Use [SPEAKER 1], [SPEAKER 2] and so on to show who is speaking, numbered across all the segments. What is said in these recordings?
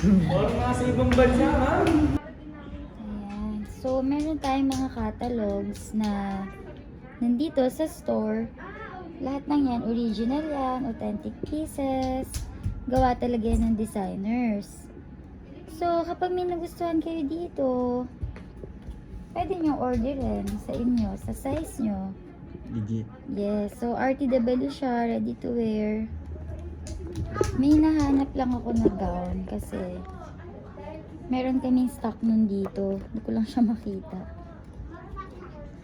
[SPEAKER 1] Parang nasa ibang bansa, ma'am.
[SPEAKER 2] Ayan. So, meron tayong mga catalogs na nandito sa store. Lahat ng yan, original yan, authentic pieces. Gawa talaga yan ng designers. So, kapag may nagustuhan kayo dito, pwede nyo orderin sa inyo, sa size nyo.
[SPEAKER 3] Legit.
[SPEAKER 2] Yes, so RTW siya, ready to wear. May nahanap lang ako na gown kasi meron kaming stock nun dito. Hindi ko lang siya makita.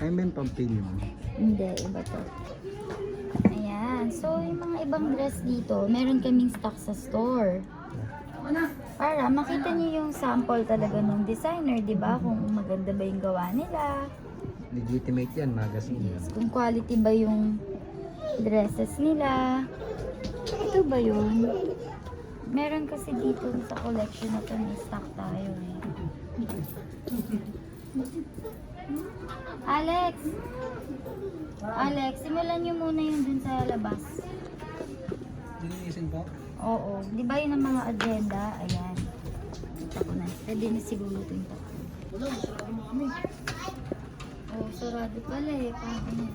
[SPEAKER 3] Ay, may pampili mo.
[SPEAKER 2] Hindi, iba to. Ayan, so yung mga ibang dress dito, meron kaming stock sa store. Para makita niyo yung sample talaga ng designer, di ba? Kung maganda ba yung gawa nila.
[SPEAKER 3] Legitimate yan, magazine yan.
[SPEAKER 2] Kung quality ba yung dresses nila. Ito ba yun? Meron kasi dito sa collection na ito, may stock tayo eh. Alex! Alex, simulan nyo muna yung dun sa labas.
[SPEAKER 3] Linisin po?
[SPEAKER 2] Oo. Di ba yun ang mga agenda? Ayan. Ito ko na. Pwede na siguro ito yung tako. Oh, sarado pala eh. Paano niya?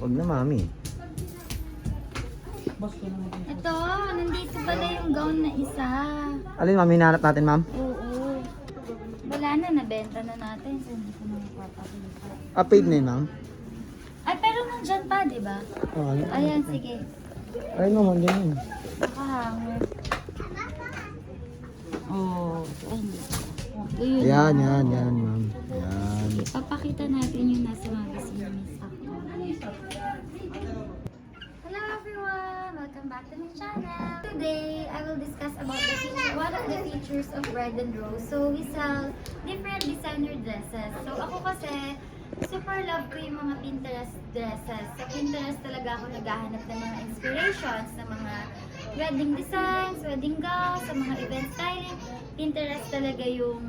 [SPEAKER 3] Huwag na, mami.
[SPEAKER 2] Ito, nandito pala yung gown na isa.
[SPEAKER 3] Alin, mami, hinahanap natin, ma'am?
[SPEAKER 2] Oo. Wala na, nabenta na natin. So, hindi ko na mapapakita.
[SPEAKER 3] Paid na yun, ma'am?
[SPEAKER 2] Ay, pero nandyan pa, di ba?
[SPEAKER 3] Oo, ano?
[SPEAKER 2] Ayan, sige.
[SPEAKER 3] Ay, naman, ganyan.
[SPEAKER 2] Nakahanger. Oh, ay, hindi. Oh, yun.
[SPEAKER 3] Yan, ma'am. Yan.
[SPEAKER 2] Papakita natin yung nasa magazine ni Sakto. Hello everyone! Welcome back to my channel. Today, I will discuss about one of the features of Bread and Rose. So, we sell different designer dresses. So, ako kasi, super love ko yung mga Pinterest dresses. Sa Pinterest talaga ako naghahanap ng mga inspirations, ng mga wedding designs, wedding gowns, sa mga event styling. Pinterest talaga yung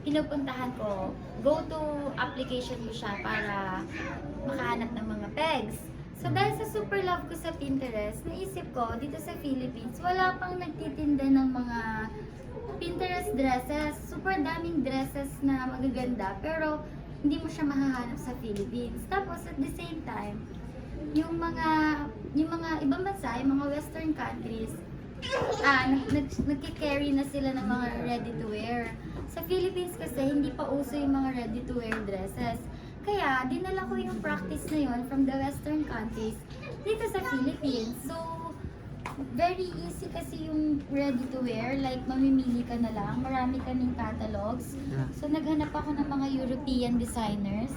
[SPEAKER 2] pinupuntahan ko. Go-to application ko siya para makahanap ng mga pegs. So, dahil sa super love ko sa Pinterest, naisip ko, dito sa Philippines, wala pang nagtitinda ng mga Pinterest dresses. Super daming dresses na magaganda, pero hindi mo siya mahahanap sa Philippines. Tapos, at the same time, yung mga ibang bansa, yung mga western countries, nagki-carry na sila ng mga ready-to-wear. Sa Philippines kasi, hindi pa uso yung mga ready-to-wear dresses. Kaya, dinala ko yung practice na yun from the western countries dito sa Philippines. So, very easy kasi yung ready-to-wear. Like, mamimili ka na lang. Marami kaming catalogs. So, naghanap ako ng mga European designers.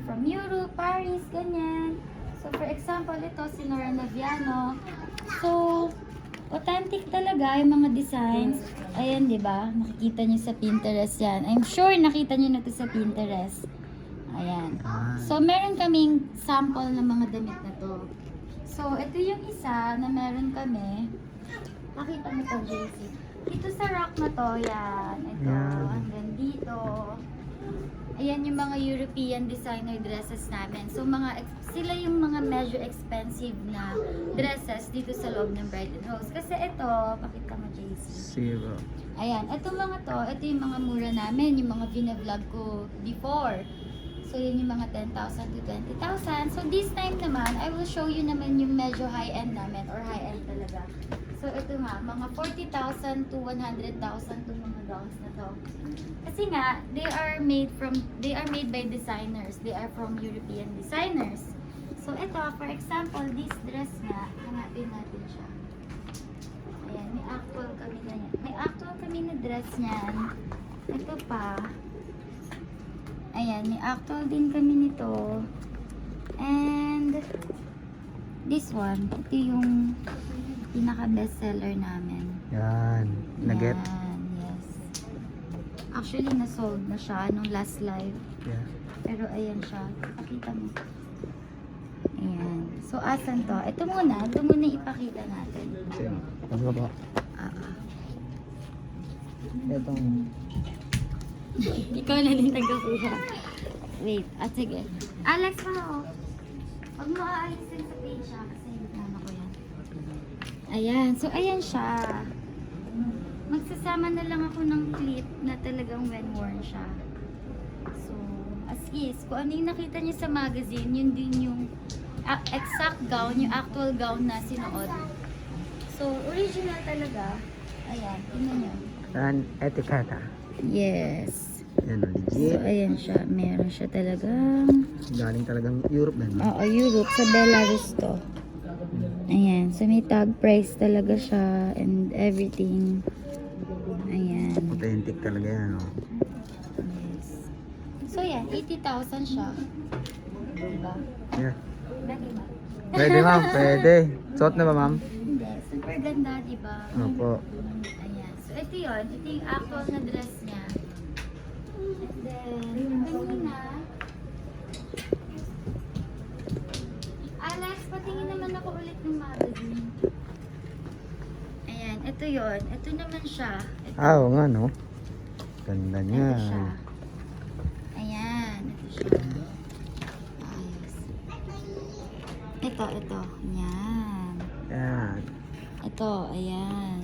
[SPEAKER 2] From Europe, Paris, ganyan. So, for example, ito si Nora Naviano. So, authentic talaga yung mga designs. Ayan, di ba? Nakikita nyo sa Pinterest yan. I'm sure nakita nyo na ito sa Pinterest. Ayan. So, meron kaming sample ng mga damit na to. So, ito yung isa na meron kami. Nakita mo to, JC. Dito sa rack na to, yan. Ito, hanggang dito. Ayan yung mga European designer dresses namin. So, sila yung mga medyo expensive na dresses dito sa loob ng Bride and Rose. Kasi ito, pakita mo, JC.
[SPEAKER 3] Zero.
[SPEAKER 2] Ayan, ito mga to, ito yung mga mura namin, yung mga vina-vlog ko before. So, yun yung mga 10,000 to 20,000. So, this time naman, I will show you naman yung medyo high-end namin or high-end talaga. So, ito nga, mga 40,000 to 100,000 to mga gowns na to. Kasi nga, they are made by designers. They are from European designers. So, ito, for example, this dress nga, hanapin natin siya. Ayan, may actual kami na yan. May actual kami na dress niyan. Ito pa. Ayan, may actual din kami nito. And this one, ito yung pinaka-bestseller namin.
[SPEAKER 3] Yan. Nugget.
[SPEAKER 2] Yan, yes. Actually, na-sold na siya nung last live.
[SPEAKER 3] Yeah.
[SPEAKER 2] Pero ayan siya. Pakita mo. Ayan. So, asan to? Ito muna ipakita natin.
[SPEAKER 3] Sige. Ano ba? Itong...
[SPEAKER 2] Ikaw na din nagkakuha. Wait, sige. Alex, pa Huwag mo aalisin sa page siya kasi ano ko yan. Ayan, so ayan siya. magsasama na lang ako ng clip na talagang when worn siya. So, as is, kung ano yung nakita niyo sa magazine, yun din yung exact gown, yung actual gown na sinuot. So, original talaga. Ayan, tingnan niyo.
[SPEAKER 3] Saan? Etiketa.
[SPEAKER 2] Yes.
[SPEAKER 3] Yan,
[SPEAKER 2] So,
[SPEAKER 3] legit.
[SPEAKER 2] ayan siya. Meron siya talagang...
[SPEAKER 3] Galing talagang Europe na.
[SPEAKER 2] Oo, Europe. Sa Belarus to. Ayan. So, may tag price talaga siya and everything. Ayan.
[SPEAKER 3] Authentic talaga yan. Oh.
[SPEAKER 2] Yes. So, yan. 80,000 siya. Diba?
[SPEAKER 3] Yeah.
[SPEAKER 2] Pwede ba?
[SPEAKER 3] Pwede ma'am, pwede. Suot na ba ma'am?
[SPEAKER 2] Hindi. Super ganda, diba?
[SPEAKER 3] Opo.
[SPEAKER 2] Ayan. So, ito yun. Ito yung actual na dress niya. And then, kanina, Alex, patingin naman ako ulit ng magazine. Ayan, ito yon. Ito naman siya. Ito,
[SPEAKER 3] Oo nga no. Ganda niya.
[SPEAKER 2] ito siya. Ayan, ito siya. Ayos. Ito. Ayan.
[SPEAKER 3] Yan.
[SPEAKER 2] Ito, ayan.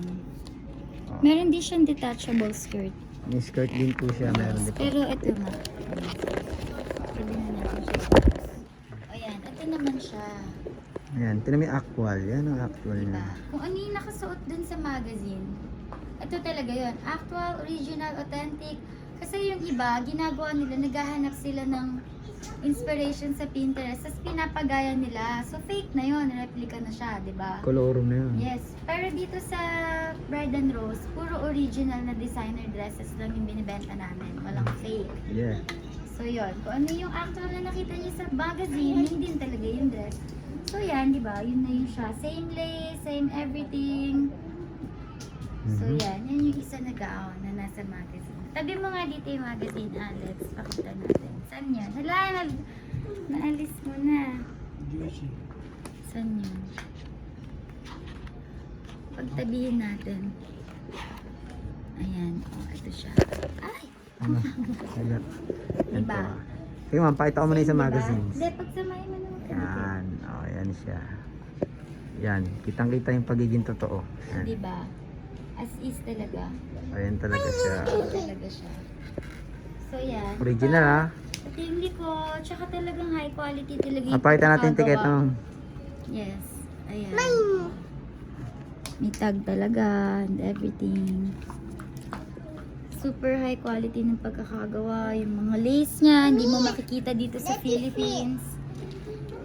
[SPEAKER 3] Oh.
[SPEAKER 2] Meron din siyang detachable skirt.
[SPEAKER 3] May skirt din po siya. Meron din po.
[SPEAKER 2] Pero ito na. Pwede na natin siya. Ayan, ito naman siya.
[SPEAKER 3] Yan. Ito na may actual. Yan ang actual
[SPEAKER 2] Diba?
[SPEAKER 3] niya.
[SPEAKER 2] Kung ano yung nakasuot dun sa magazine, ito talaga yon. Actual, original, authentic. Kasi yung iba, ginagawa nila, naghahanap sila ng inspiration sa Pinterest, tapos pinapagaya nila. So, fake na yon, replica na siya, di ba?
[SPEAKER 3] Kolorum na yun.
[SPEAKER 2] Yes. Pero dito sa Bride and Rose, puro original na designer dresses lang yung binibenta namin. Walang fake.
[SPEAKER 3] Yeah.
[SPEAKER 2] So, yon. Kung ano yung actual na nakita niyo sa magazine, yun din talaga yung dress. So, yan, di ba? Yun na yun siya. Same lace, same everything. So,
[SPEAKER 3] Mhm.
[SPEAKER 2] yan. Yan yung isa na gown na nasa magazine. Tabi mo nga dito yung magazine, Alex. Pakita natin. Saan yun? Hala, naalis mo na. Saan yun? Pagtabihin natin. Ayan. Oh, ito siya. Ay!
[SPEAKER 3] Ano? Ayan. Yan
[SPEAKER 2] Diba?
[SPEAKER 3] po. Sige ma'am, pakita ko muna yung sa
[SPEAKER 2] Diba?
[SPEAKER 3] magazines.
[SPEAKER 2] Hindi, pagsamahin mo naman.
[SPEAKER 3] Yan. O, yan siya. Yan. Kitang-kita yung pagiging totoo. Yan.
[SPEAKER 2] Diba? As is talaga.
[SPEAKER 3] Ayan talaga siya.
[SPEAKER 2] Talaga siya. So, yan.
[SPEAKER 3] Original ha.
[SPEAKER 2] At yung likod, tsaka talagang high quality talaga yung
[SPEAKER 3] Pakita natin yung ticket
[SPEAKER 2] pagkakagawa.
[SPEAKER 3] ma'am.
[SPEAKER 2] Yes. Ayan. May tag talaga and everything. Super high quality ng pagkakagawa. Yung mga lace niya, hindi mo makikita dito sa Philippines.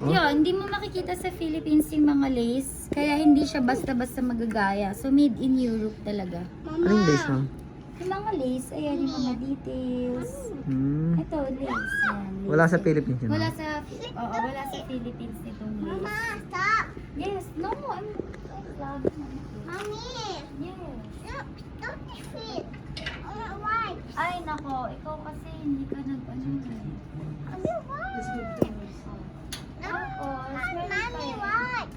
[SPEAKER 3] Oh?
[SPEAKER 2] Yun, hindi mo makikita sa Philippines yung mga lace. Kaya hindi siya basta-basta magagaya. So, made in Europe talaga.
[SPEAKER 3] Anong days ma'am?
[SPEAKER 2] Yung mga lace, ayan yung mga details.
[SPEAKER 3] Hmm.
[SPEAKER 2] Ito, lace. Yan, lace.
[SPEAKER 3] Wala sa Philippines yun.
[SPEAKER 2] Wala
[SPEAKER 3] ma'am?
[SPEAKER 2] sa, oo, wala sa Philippines nitong lace. Yes, no, I'm vlogging. Yes. Ay, nako, ikaw kasi hindi ka nag-ano eh. Tapos, meron pa eh.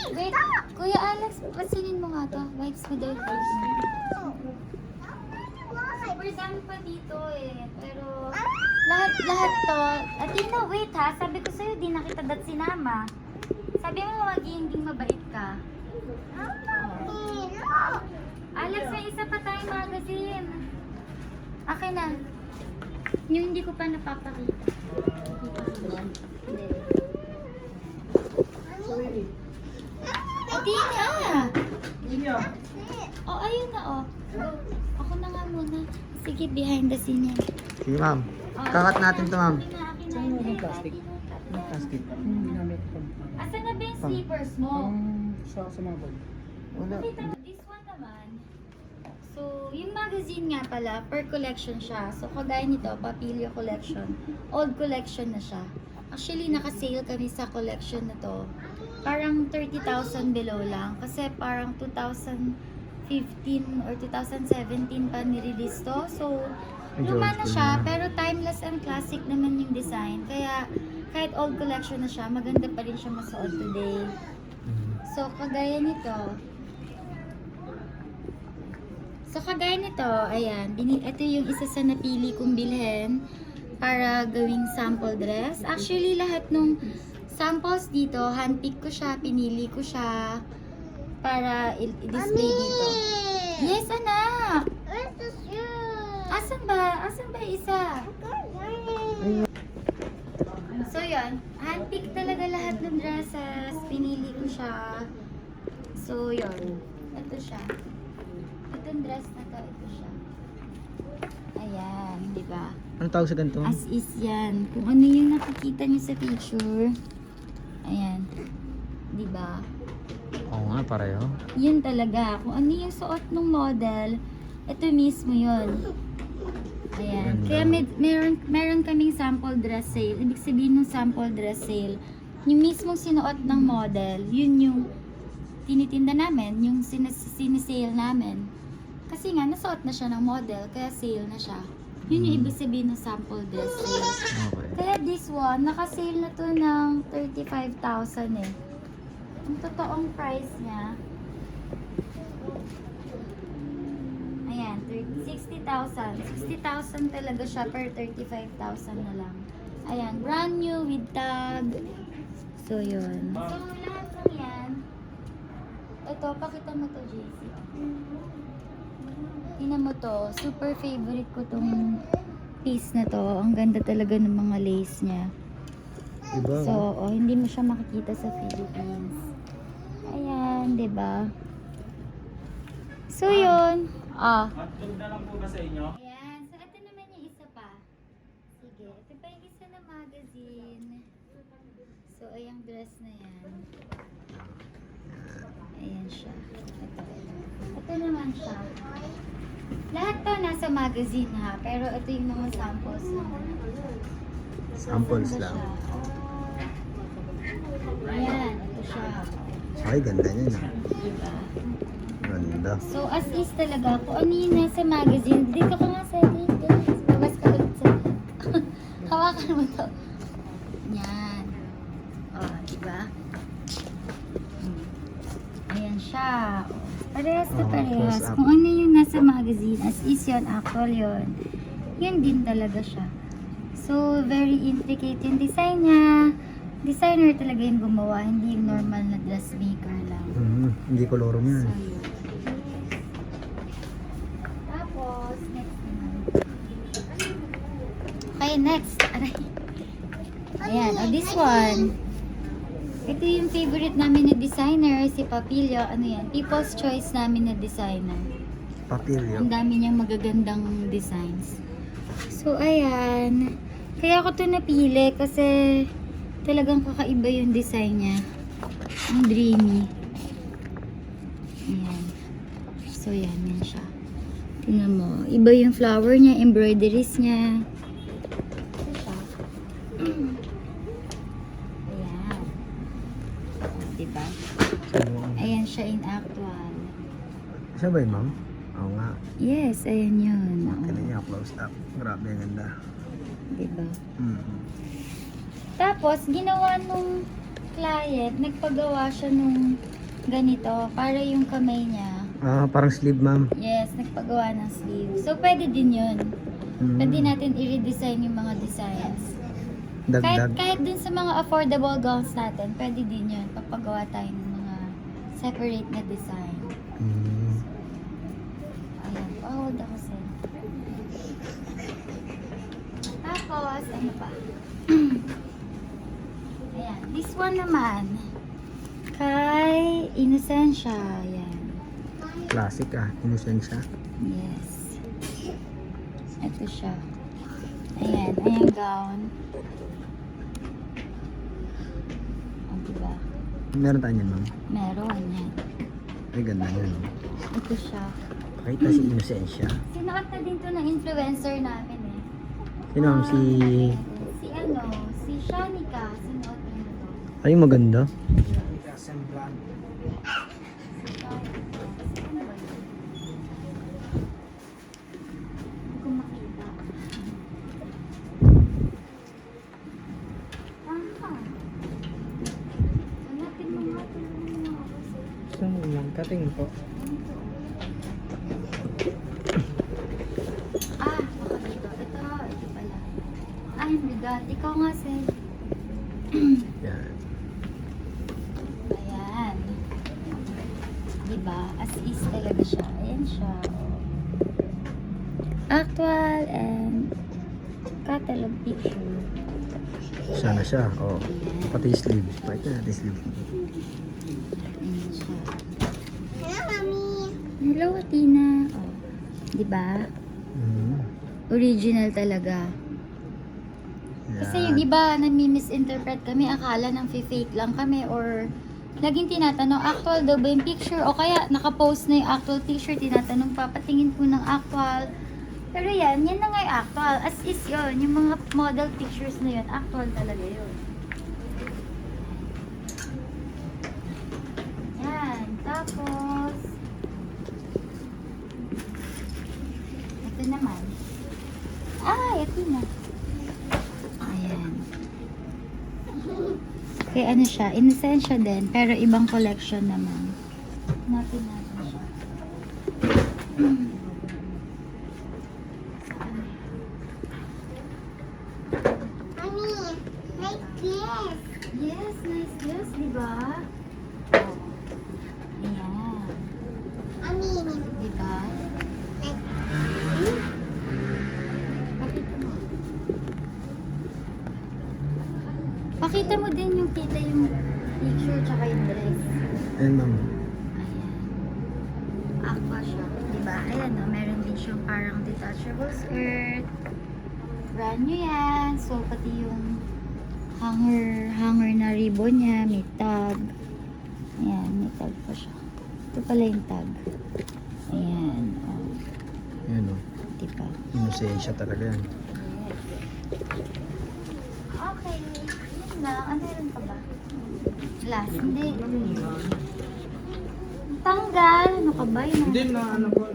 [SPEAKER 2] Wait, Kuya Alex, pasinin mo nga to. Wipes mo daw first. Super dami pa dito eh. Pero, lahat to. Athena, wait ha. Sabi ko sa'yo, di na kita dat sinama. Sabi mo, magiging mabait ka. Alex, may isa pa tayong magazine. Akin na. Yung hindi ko pa napapakita. Athena! Oh, ayun na oh. Ako na nga muna. Sige, behind the scene yan.
[SPEAKER 3] Sige ma'am.
[SPEAKER 2] Oh,
[SPEAKER 3] Kakat natin to ma'am.
[SPEAKER 2] Akin na, yung plastic.
[SPEAKER 3] Plastic.
[SPEAKER 2] Asan na ba yung slippers mo?
[SPEAKER 1] Sa mga
[SPEAKER 3] Wala.
[SPEAKER 2] This one naman. So, yung magazine nga pala, per collection siya. So, kagaya nito, Papilio collection. Old collection na siya. Actually, naka-sale kami sa collection na to. Parang 30,000 below lang. Kasi parang 2015 or 2017 pa nirelease to. So, luma na siya, pero timeless and classic naman yung design. Kaya, kahit old collection na siya, maganda pa rin siya masuot today. So, kagaya nito. Ayan, ito yung isa sa napili kong bilhin para gawing sample dress. Actually, lahat nung samples dito, handpick ko siya, pinili ko siya para i-display dito. Yes, anak. Asan ba? Asan ba yung isa? So, yun. Handpick talaga lahat ng dresses. Pinili ko siya. So, yun. Ito siya. Itong dress na to, ito siya. Ayan, di ba?
[SPEAKER 3] Ano tawag sa ganito?
[SPEAKER 2] As is yan. Kung ano yung nakikita niyo sa picture. Ayan. Di ba?
[SPEAKER 3] Oo nga, pareho.
[SPEAKER 2] Yun talaga. Kung ano yung suot ng model, ito mismo yun. Ayan.
[SPEAKER 3] Ganda.
[SPEAKER 2] Kaya meron kaming sample dress sale. Ibig sabihin ng sample dress sale, yung mismong sinuot ng model, yun yung tinitinda namin, yung sinisale namin. Kasi nga, nasuot na siya ng model, kaya sale na siya. Yun yung ibig sabihin ng sample dress sale.
[SPEAKER 3] Okay.
[SPEAKER 2] Kaya this one, naka-sale na to ng 35,000 eh. Ang totoong price niya, ayan, 60,000. 60,000 talaga siya per 35,000 na lang. Ayan, brand new with tag. So, yun. So, lahat ng yan. Ito, pakita mo to, JC. Tingnan mo to. Super favorite ko tong piece na to. Ang ganda talaga ng mga lace niya.
[SPEAKER 3] Diba?
[SPEAKER 2] So, hindi mo siya makikita sa Philippines. Ayan, 'di ba? So, yun.
[SPEAKER 1] Hotdog na lang po ba sa inyo?
[SPEAKER 2] Ayan. So, ito naman yung isa pa. Sige. Ito pa yung isa na magazine. So, ayang dress na yan. Ayan siya. Ito naman siya. Lahat to nasa magazine ha. Pero ito yung mga samples lang.
[SPEAKER 3] Samples
[SPEAKER 2] Ganda
[SPEAKER 3] lang.
[SPEAKER 2] siya. Ayan. Ito siya.
[SPEAKER 3] Ay, ganda niya na.
[SPEAKER 2] Diba?
[SPEAKER 3] Ganda.
[SPEAKER 2] So, as is talaga, kung ano yung nasa magazine, dito ka nga sa dito. Babas ka ulit sa hawakan mo to. Yan. Diba? Ayan siya. Parehas na parehas.
[SPEAKER 3] close up.
[SPEAKER 2] Kung ano yung nasa magazine, as is yun, actual yun. Yun din talaga siya. So, very intricate yung design niya. Designer talaga yung gumawa, hindi yung normal na dressmaker lang.
[SPEAKER 3] Hindi kolorum yan.
[SPEAKER 2] So, yun. Tapos, next naman. Okay, next. Aray. Ayan, this one. Ito yung favorite namin na designer, si Papilio. Ano yan? People's Choice namin na designer.
[SPEAKER 3] Papilyo.
[SPEAKER 2] Ang dami niyang magagandang designs. So, ayan. Kaya ako to napili kasi talagang kakaiba yung design niya. Ang dreamy. Ayan. So, yan. Yan siya. Tingnan mo. Iba yung flower niya, embroideries niya. Ito siya. Ayan. Diba? Ayan siya in actual.
[SPEAKER 3] Siya ba yun, ma'am? Oo nga.
[SPEAKER 2] Yes, ayan yun.
[SPEAKER 3] Kaya niya, close up. Grabe, ang ganda.
[SPEAKER 2] Diba?
[SPEAKER 3] Mm.
[SPEAKER 2] Tapos, ginawa nung client, nagpagawa siya nung ganito, para yung kamay niya.
[SPEAKER 3] Parang sleeve, ma'am.
[SPEAKER 2] Yes, nagpagawa ng sleeve. So, pwede din yun.
[SPEAKER 3] Mm.
[SPEAKER 2] Pwede natin i-redesign yung mga designs.
[SPEAKER 3] Dagdag.
[SPEAKER 2] Kahit dun sa mga affordable gowns natin, pwede din yun. Papagawa tayo ng mga separate na design.
[SPEAKER 3] Mm.
[SPEAKER 2] Ayan, hold ako sa. Tapos, ano pa? Ayan, this one naman. Kay Innocentia. Ayan.
[SPEAKER 3] Classic Inosensya.
[SPEAKER 2] Yes. Ito siya. Ayan, ayan gown. O, diba?
[SPEAKER 3] Meron tayo niyan, ma'am.
[SPEAKER 2] Meron yan.
[SPEAKER 3] Ay, ganda niya, no?
[SPEAKER 2] Ito siya.
[SPEAKER 3] Kahit na si Inosensya.
[SPEAKER 2] Sinuot na din to ng influencer namin eh.
[SPEAKER 3] Sino, ma'am? Si...
[SPEAKER 2] Si Shanika. Sinuot niya na to.
[SPEAKER 3] Ay, maganda.
[SPEAKER 2] Hindi ko makita. Hanapin mo nga. Tulungan mo ako sa
[SPEAKER 3] Gusto mo lang, katingin po.
[SPEAKER 2] baka dito. Ito pala. Ay, my God. Ikaw nga, Sel.
[SPEAKER 3] Yan.
[SPEAKER 2] Ayan. Diba? As is talaga siya. Ayan siya. Actual and catalog picture.
[SPEAKER 3] Sana siya. Oh. Pati yung sleeve. Pakita natin yung sleeve.
[SPEAKER 2] Ayan siya. Hello, Tina. Oh. Diba?
[SPEAKER 3] Mm.
[SPEAKER 2] Original talaga. Kasi yung iba, nami-misinterpret kami, akala nang fake lang kami or laging tinatanong, actual daw ba yung picture? O kaya nakapost na yung actual picture, tinatanong, papatingin po ng actual. Pero yan na nga yung actual. As is yun, yung mga model pictures na yun, actual talaga yun. Yan, tapos, ito naman. Ito na. Ayan. Kaya ano siya, inesensya din, pero ibang collection naman. Hanapin natin siya.
[SPEAKER 4] Mommy, like this.
[SPEAKER 2] Yes, nice dress, di ba? Ayan.
[SPEAKER 4] Mommy,
[SPEAKER 2] Di ba?
[SPEAKER 4] like
[SPEAKER 2] Pakita mo. Pakita mo din yung kita yung picture tsaka yung dress.
[SPEAKER 3] Ayan, ma'am.
[SPEAKER 2] Ayan. Aqua siya. Diba? Ayan, no? Meron din siyang parang detachable skirt. Brand new yan. So, pati yung hanger na ribbon niya. May tag. Ayan, may tag pa siya. Ito pala yung tag. Ayan. Oh.
[SPEAKER 3] Ayan, oh.
[SPEAKER 2] Diba?
[SPEAKER 3] Inosensya talaga yan.
[SPEAKER 2] Okay. Yun lang. Ano meron pa ba? Last. Hindi. Tanggal. Ano ka ba? Yun
[SPEAKER 1] Hindi na ano po,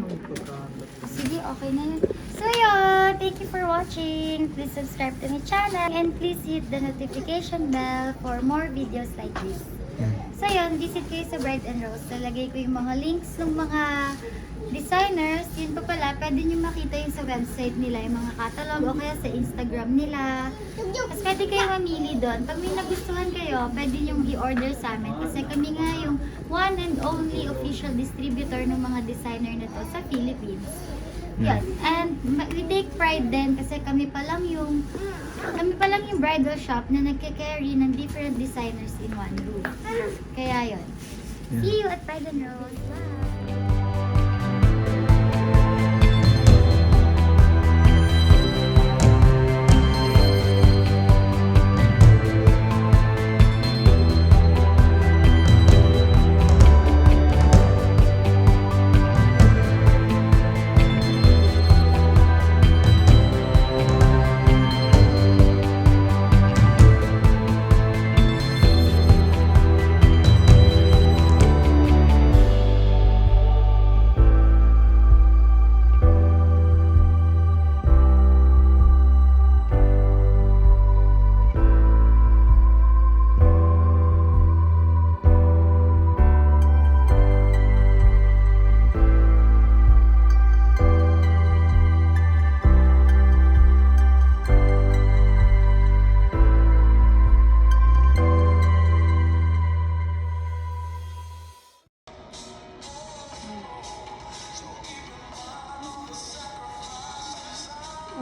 [SPEAKER 2] Sige, okay na yun. So yun, thank you for watching. Please subscribe to my channel and please hit the notification bell for more videos like this.
[SPEAKER 3] Yan.
[SPEAKER 2] So yun, visit kayo sa Bride and Rose. Lalagay ko yung mga links ng mga designers. Yun pa pala, pwede nyo makita yung sa website nila, yung mga catalog o kaya sa Instagram nila. Tapos pwede kayo mamili doon. Pag may nagustuhan kayo, pwede nyo i-order sa amin. Kasi kami nga yung one and only official distributor ng mga designer na to sa Philippines. Yan. And we take pride din kasi kami pa lang yung bridal shop na nagke-carry ng different designers in one room. Kaya yun.
[SPEAKER 3] Yan.
[SPEAKER 2] See you at Bride and Rose. Bye!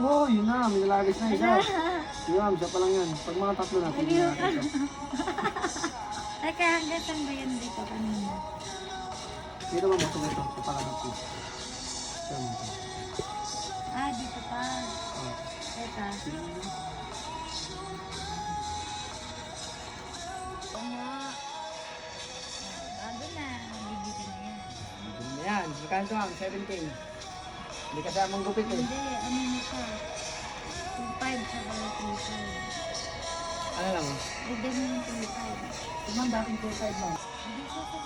[SPEAKER 1] Oh, yun na, may nalagay na isa. Yun, siya pa lang yan. Pag mga tatlo natin, yun na ito.
[SPEAKER 2] Teka, hanggang saan ba yan dito kanina?
[SPEAKER 1] Dito mo, ito. Ito pala natin. Yan.
[SPEAKER 2] Dito pa. Teka. Bago na. Bibili na yan.
[SPEAKER 1] Yan, magkano ito ang 7K. Hindi kasamang gupit eh.
[SPEAKER 2] Hindi, ano na siya? 2.5 tsaka 3.5.
[SPEAKER 1] Ano lang?
[SPEAKER 2] Bigyan mo yung 3.5.
[SPEAKER 1] Tumang dating 2.5 lang.
[SPEAKER 2] Hindi siya sa